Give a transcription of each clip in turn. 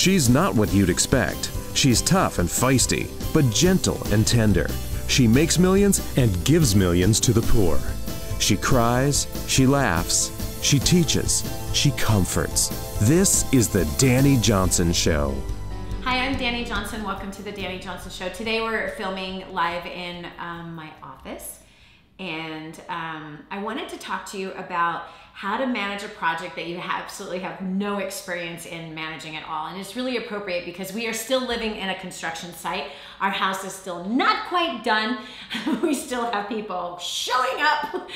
She's not what you'd expect. She's tough and feisty, but gentle and tender. She makes millions and gives millions to the poor. She cries, she laughs, she teaches, she comforts. This is the Dani Johnson Show. Hi, I'm Dani Johnson. Welcome to the Dani Johnson Show. Today we're filming live in my office, and I wanted to talk to you about how to manage a project that you absolutely have no experience in managing at all. And it's really appropriate because we are still living in a construction site. Our house is still not quite done. We still have people showing up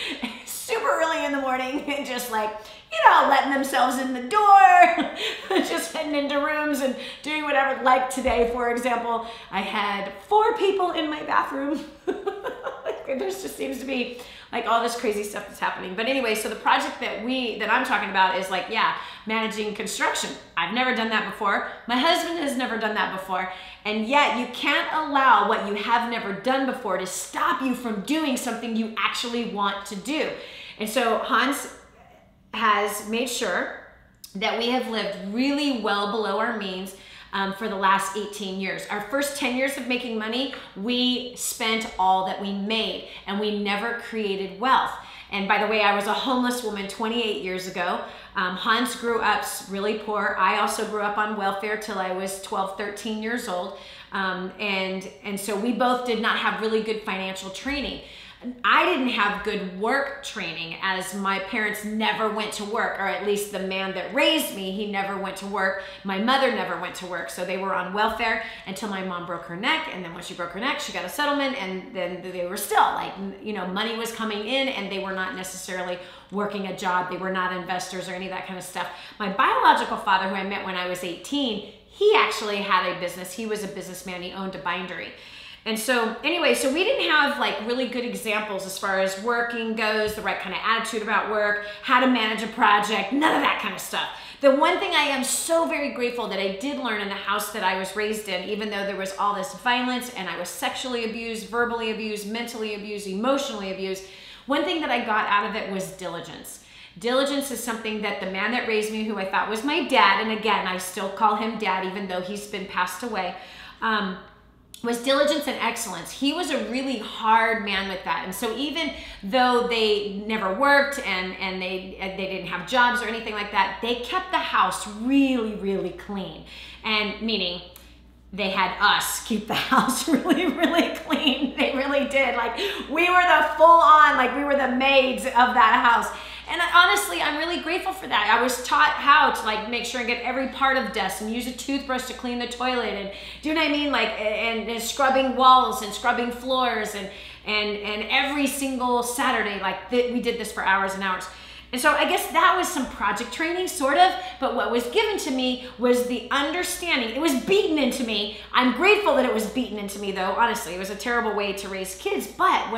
super early in the morning and just like, you know, letting themselves in the door, just heading into rooms and doing whatever. Like today, for example, I had 4 people in my bathroom. There just seems to be like all this crazy stuff that's happening. But anyway, so the project that I'm talking about is like, yeah, managing construction. I've never done that before. My husband has never done that before. And yet you can't allow what you have never done before to stop you from doing something you actually want to do. And so Hans has made sure that we have lived really well below our means for the last 18 years. Our first 10 years of making money, we spent all that we made and we never created wealth. And by the way, I was a homeless woman 28 years ago. Hans grew up really poor. I also grew up on welfare till I was 12, 13 years old. And so we both did not have really good financial training. I didn't have good work training, as my parents never went to work, or at least the man that raised me, he never went to work. My mother never went to work, so they were on welfare until my mom broke her neck, and then when she broke her neck, she got a settlement, and then they were still like, you know, money was coming in, and they were not necessarily working a job. They were not investors or any of that kind of stuff. My biological father, who I met when I was 18, he actually had a business. He was a businessman. He owned a bindery. And so anyway, so we didn't have like really good examples as far as working goes, the right kind of attitude about work, how to manage a project, none of that kind of stuff. The one thing I am so very grateful that I did learn in the house that I was raised in, even though there was all this violence and I was sexually abused, verbally abused, mentally abused, emotionally abused, one thing that I got out of it was diligence. Diligence is something that the man that raised me, who I thought was my dad, and again, I still call him dad even though he's been passed away, was diligence and excellence. He was a really hard man with that. And so even though they never worked and they didn't have jobs or anything like that, they kept the house really, really clean. And meaning they had us keep the house really, really clean. They really did. Like we were the full on, like we were the maids of that house. And honestly, I'm really grateful for that. I was taught how to like make sure and get every part of desk and use a toothbrush to clean the toilet, and do you know what I mean? Like and scrubbing walls and scrubbing floors and every single Saturday, like we did this for hours and hours. And so I guess that was some project training, sort of, but what was given to me was the understanding. It was beaten into me. I'm grateful that it was beaten into me, though, honestly. It was a terrible way to raise kids, but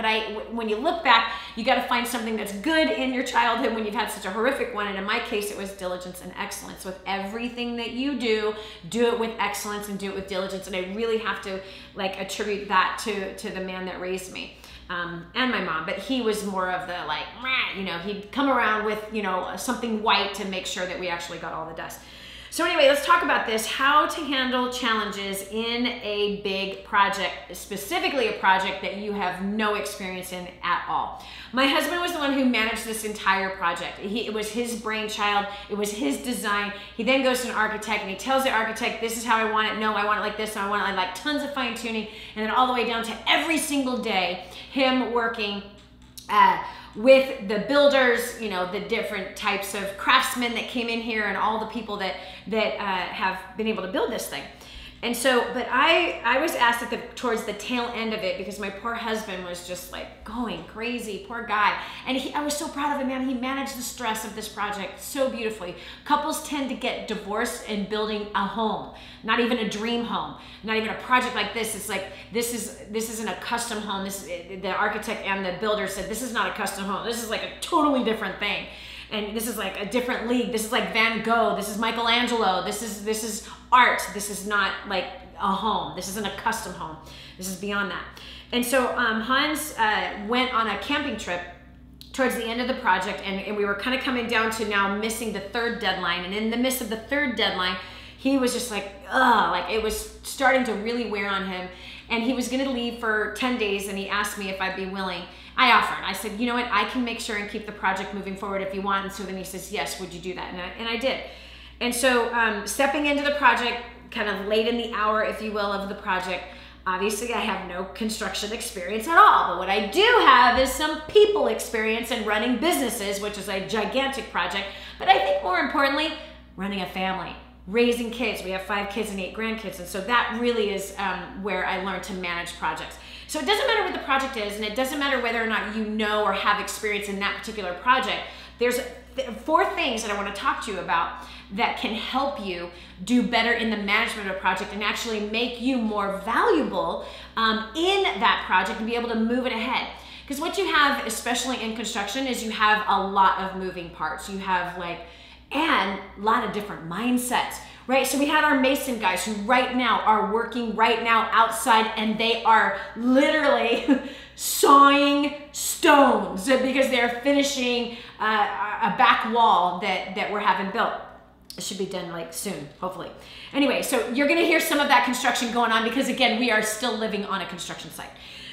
when you look back, you gotta find something that's good in your childhood when you've had such a horrific one, and in my case, it was diligence and excellence. With everything that you do it with excellence and do it with diligence, and I really have to like attribute that to the man that raised me. And my mom, but he was more of the like, you know, he'd come around with, you know, something white to make sure that we actually got all the dust. So anyway, let's talk about this, how to handle challenges in a big project, specifically a project that you have no experience in at all. My husband was the one who managed this entire project. It was his brainchild, it was his design. He then goes to an architect and he tells the architect, this is how I want it, no, I want it like this, and I want it like tons of fine tuning, and then all the way down to every single day, him working with the builders, you know, the different types of craftsmen that came in here and all the people that have been able to build this thing. And so, but I was asked towards the tail end of it because my poor husband was just like going crazy, poor guy. And I was so proud of him, man. He managed the stress of this project so beautifully. Couples tend to get divorced in building a home, not even a dream home, not even a project like this. It's like, this isn't a custom home. The architect and the builder said, this is not a custom home. This is like a totally different thing. And this is like a different league. This is like Van Gogh. This is Michelangelo. This is art. This is not like a home. This isn't a custom home. This is beyond that. And so Hans went on a camping trip towards the end of the project, and we were kind of coming down to now missing the third deadline. And in the midst of the third deadline, he was just like, ugh, like it was starting to really wear on him. And he was gonna leave for 10 days and he asked me if I'd be willing. I offered. I said, you know what, I can make sure and keep the project moving forward if you want. And so then he says, yes, would you do that? And I did. And so stepping into the project, kind of late in the hour, if you will, of the project, obviously I have no construction experience at all. But what I do have is some people experience in running businesses, which is a gigantic project. But I think more importantly, running a family, raising kids. We have 5 kids and 8 grandkids. And so that really is where I learned to manage projects. So it doesn't matter what the project is, and it doesn't matter whether or not you know or have experience in that particular project. There's 4 things that I want to talk to you about that can help you do better in the management of a project and actually make you more valuable in that project and be able to move it ahead. Because what you have, especially in construction, is you have a lot of moving parts. You have and a lot of different mindsets. Right, so we had our mason guys who right now are working right now outside, and they are literally sawing stones because they're finishing a back wall that we're having built. It should be done soon, hopefully. Anyway, so you're gonna hear some of that construction going on because again, we are still living on a construction site.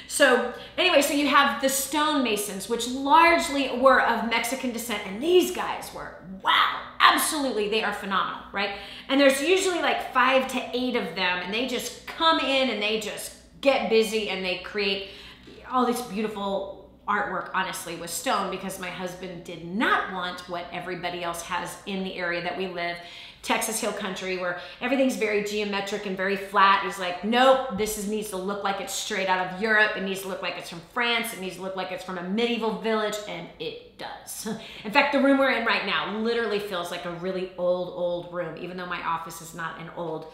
So anyway, so you have the stone masons, which largely were of Mexican descent, and these guys were, wow, absolutely, they are phenomenal, right? And there's usually 5 to 8 of them, and they just come in and they just get busy and they create all this beautiful artwork, honestly, with stone, because my husband did not want what everybody else has in the area that we live, Texas Hill Country, where everything's very geometric and very flat. He's like, nope, this needs to look like it's straight out of Europe. It needs to look like it's from France. It needs to look like it's from a medieval village, and it does. In fact, the room we're in right now literally feels like a really old room. Even though my office is not an old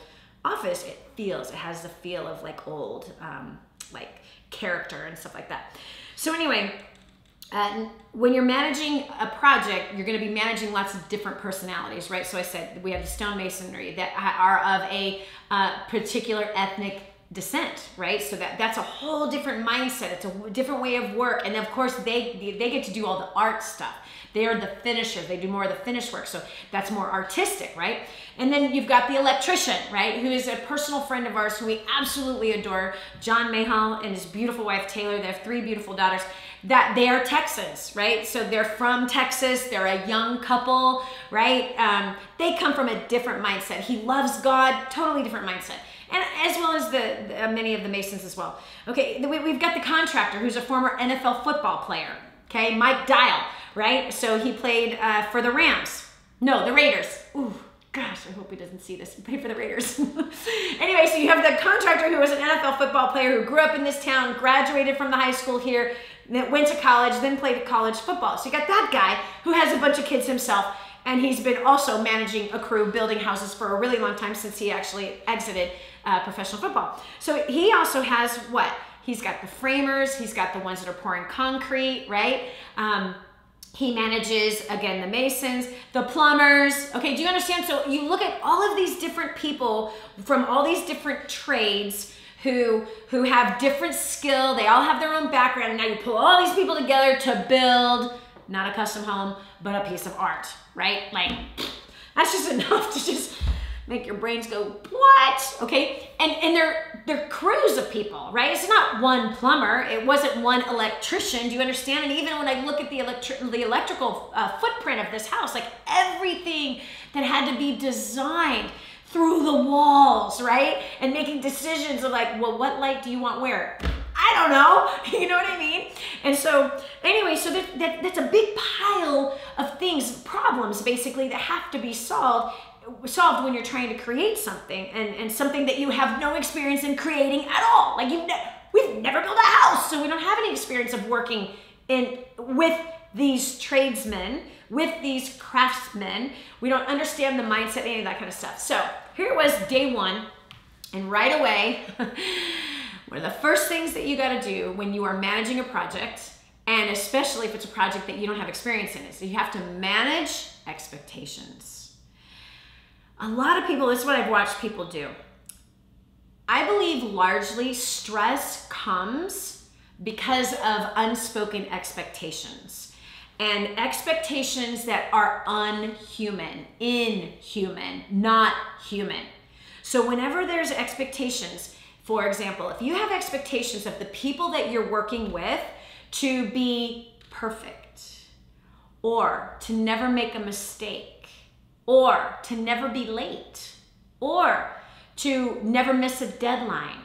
office, it has the feel of old, character and stuff like that. So anyway, when you're managing a project, you're going to be managing lots of different personalities, right? So I said we have the stonemasonry that are of a particular ethnic descent, right? So that's a whole different mindset. It's a different way of work. And of course, they get to do all the art stuff. They are the finishers. They do more of the finish work. So that's more artistic, right? And then you've got the electrician, right? Who is a personal friend of ours who we absolutely adore, John Mayhall and his beautiful wife, Taylor. They have 3 beautiful daughters. That they are Texans, right? So they're from Texas. They're a young couple, right? They come from a different mindset. He loves God, totally different mindset. And as well as the many of the Masons as well. Okay, we've got the contractor who's a former NFL football player, okay? Mike Dial, right? So he played for the Rams. No, the Raiders. Ooh, gosh, I hope he doesn't see this. He played for the Raiders. Anyway, so you have the contractor who was an NFL football player who grew up in this town, graduated from the high school here, went to college, then played college football. So you got that guy who has a bunch of kids himself, and he's been also managing a crew, building houses for a really long time since he actually exited professional football. So he also has what? He's got the framers, he's got the ones that are pouring concrete, right? He manages, again, the masons, the plumbers. Okay, do you understand? So you look at all of these different people from all these different trades who have different skill. They all have their own background. And now you pull all these people together to build, not a custom home, but a piece of art, right? That's just enough to just make your brains go, what? Okay, and they're crews of people, right? It's not one plumber. It wasn't one electrician. Do you understand? And even when I look at the electrical footprint of this house, everything that had to be designed through the walls, right? And making decisions of well, what light do you want where? I don't know, you know what I mean? And so anyway, so that's a big pile of things, problems basically that have to be solved when you're trying to create something and something that you have no experience in creating at all. We've never built a house, so we don't have any experience of working with these tradesmen, with these craftsmen. We don't understand the mindset, any of that kind of stuff. So here it was, day 1, and right away, one of the first things that you got to do when you are managing a project, and especially if it's a project that you don't have experience in, is you have to manage expectations. A lot of people, this is what I've watched people do. I believe largely stress comes because of unspoken expectations. and expectations that are inhuman, not human. So whenever there's expectations, for example, if you have expectations of the people that you're working with to be perfect, or to never make a mistake, or to never be late, or to never miss a deadline,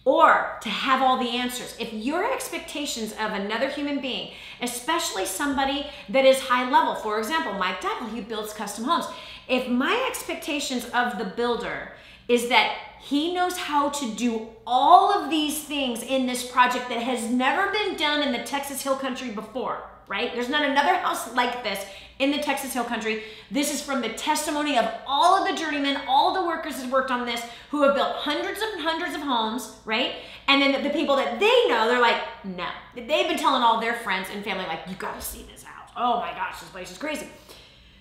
or to have all the answers. If your expectations of another human being, especially somebody that is high level, for example, Mike Dickel, he builds custom homes. If my expectations of the builder is that he knows how to do all of these things in this project that has never been done in the Texas Hill Country before, right? There's not another house like this in the Texas Hill Country. This is from the testimony of all of the journeymen, all the workers that worked on this, who have built hundreds and hundreds of homes, right? And then the people that they know, they're like, no. They've been telling all their friends and family, like, you gotta see this house. Oh my gosh, this place is crazy.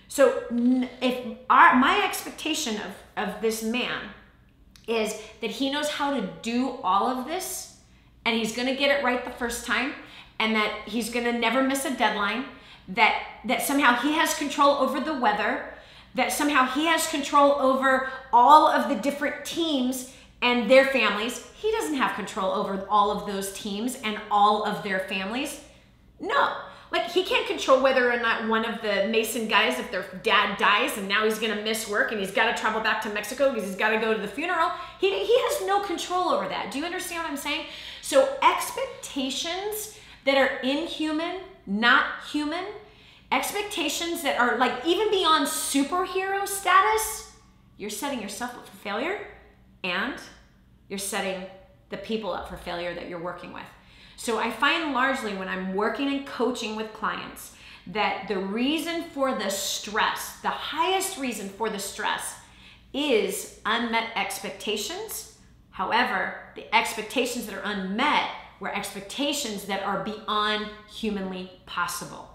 So if my expectation of this man is that he knows how to do all of this, and he's gonna get it right the first time, and that he's gonna never miss a deadline, that somehow he has control over the weather, that somehow he has control over all of the different teams and their families. He doesn't have control over all of those teams and all of their families. No, like he can't control whether or not one of the Mason guys, if their dad dies and now he's gonna miss work and he's gotta travel back to Mexico because he's gotta go to the funeral. He has no control over that. Do you understand what I'm saying? So expectations that are inhuman, not human, expectations that are like even beyond superhero status, you're setting yourself up for failure, and you're setting the people up for failure that you're working with. So I find largely when I'm working and coaching with clients that the reason for the stress, the highest reason for the stress, is unmet expectations. However, the expectations that are unmet were expectations that are beyond humanly possible.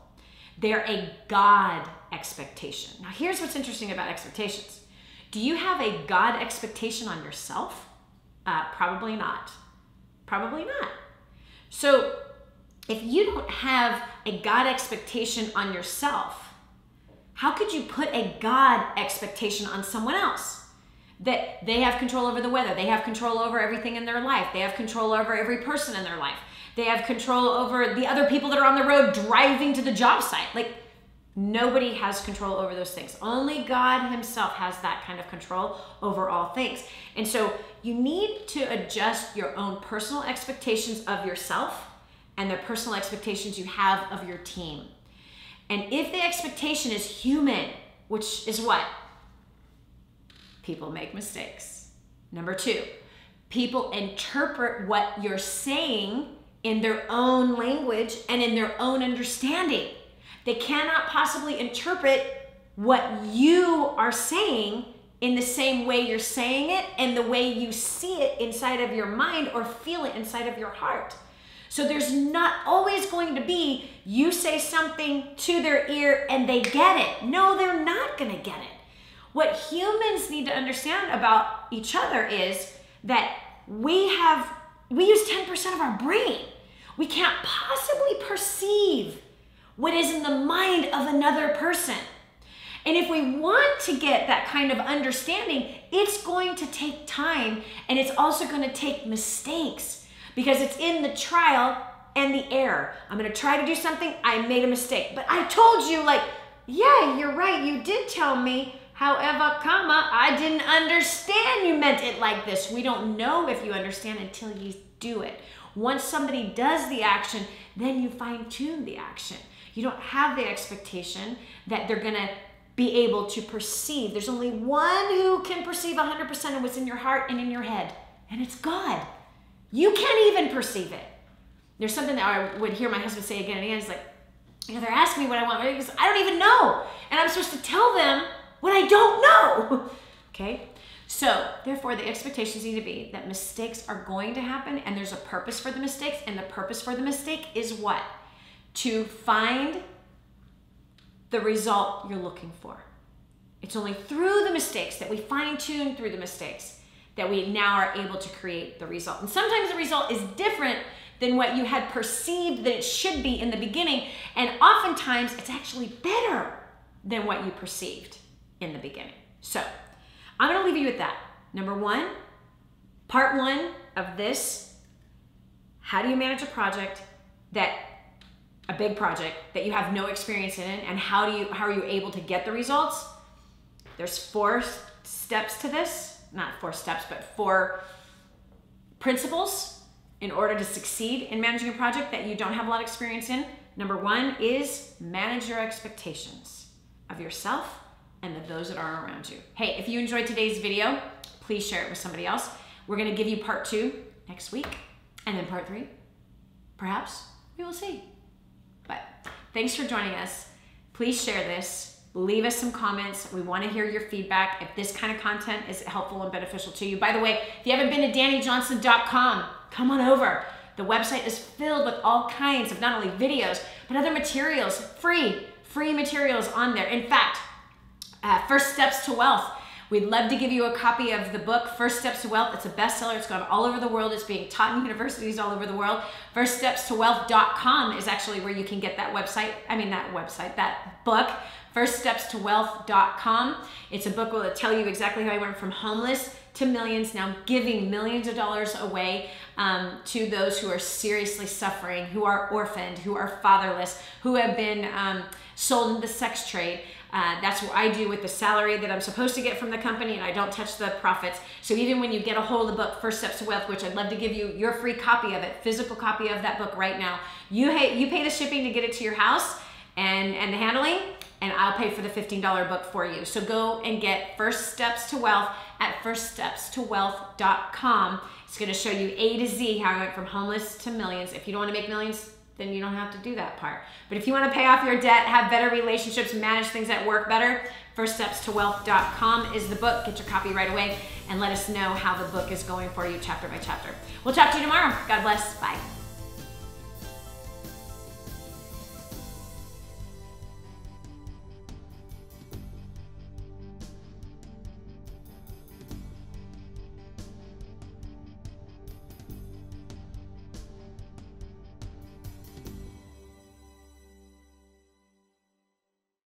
They're a God expectation. Now, here's what's interesting about expectations. Do you have a God expectation on yourself? Probably not. Probably not. So, if you don't have a God expectation on yourself, how could you put a God expectation on someone else? That they have control over the weather, they have control over everything in their life, they have control over every person in their life, they have control over the other people that are on the road driving to the job site. Like, nobody has control over those things. Only God himself has that kind of control over all things. And so you need to adjust your own personal expectations of yourself and the personal expectations you have of your team. And if the expectation is human, which is what? People make mistakes. Number two, people interpret what you're saying in their own language and in their own understanding. They cannot possibly interpret what you are saying in the same way you're saying it and the way you see it inside of your mind or feel it inside of your heart. So there's not always going to be you say something to their ear and they get it. No, they're not going to get it. What humans need to understand about each other is that we use 10% of our brain. We can't possibly perceive what is in the mind of another person. And if we want to get that kind of understanding, it's going to take time, and it's also going to take mistakes, because it's in the trial and the error. I'm going to try to do something, I made a mistake. But I told you, like, yeah, you're right, you did tell me. However, I didn't understand you meant it like this. We don't know if you understand until you do it. Once somebody does the action, then you fine-tune the action. You don't have the expectation that they're gonna be able to perceive. There's only one who can perceive 100% of what's in your heart and in your head, and it's God. You can't even perceive it. There's something that I would hear my husband say again and again. He's like, they're asking me what I want. He goes, I don't even know. And I'm supposed to tell them what I don't know. Okay? So, therefore, the expectations need to be that mistakes are going to happen, and there's a purpose for the mistakes, and the purpose for the mistake is what? To find the result you're looking for. It's only through the mistakes that we fine-tune through the mistakes that we now are able to create the result. And sometimes the result is different than what you had perceived that it should be in the beginning. And oftentimes it's actually better than what you perceived in the beginning. So I'm gonna leave you with that. Number one, part one of this, how do you manage a project a big project that you have no experience in, and how are you able to get the results? There's 4 steps to this, not 4 steps, but 4 principles in order to succeed in managing a project that you don't have a lot of experience in. Number 1 is manage your expectations of yourself and of those that are around you. Hey, if you enjoyed today's video, please share it with somebody else. We're gonna give you part 2 next week, and then part 3, perhaps, we will see. But thanks for joining us. Please share this. Leave us some comments. We want to hear your feedback if this kind of content is helpful and beneficial to you. By the way, if you haven't been to DaniJohnson.com, come on over. The website is filled with all kinds of not only videos, but other materials, free materials on there. In fact, First Steps to Wealth. We'd love to give you a copy of the book, First Steps to Wealth. It's a bestseller. It's gone all over the world. It's being taught in universities all over the world. FirstStepsToWealth.com is actually where you can get that book, FirstStepsToWealth.com. It's a book that will tell you exactly how I went from homeless to millions, now giving millions of dollars away to those who are seriously suffering, who are orphaned, who are fatherless, who have been sold into the sex trade. That's what I do with the salary that I'm supposed to get from the company, and I don't touch the profits. So even when you get a hold of the book, First Steps to Wealth, which I'd love to give you your free copy of it, physical copy of that book right now, you pay the shipping to get it to your house and the handling, and I'll pay for the $15 book for you. So go and get First Steps to Wealth at FirstStepsToWealth.com. It's gonna show you A to Z how I went from homeless to millions. If you don't wanna make millions, then you don't have to do that part. But if you want to pay off your debt, have better relationships, manage things at work better, FirstStepsToWealth.com is the book. Get your copy right away and let us know how the book is going for you chapter by chapter. We'll talk to you tomorrow. God bless. Bye.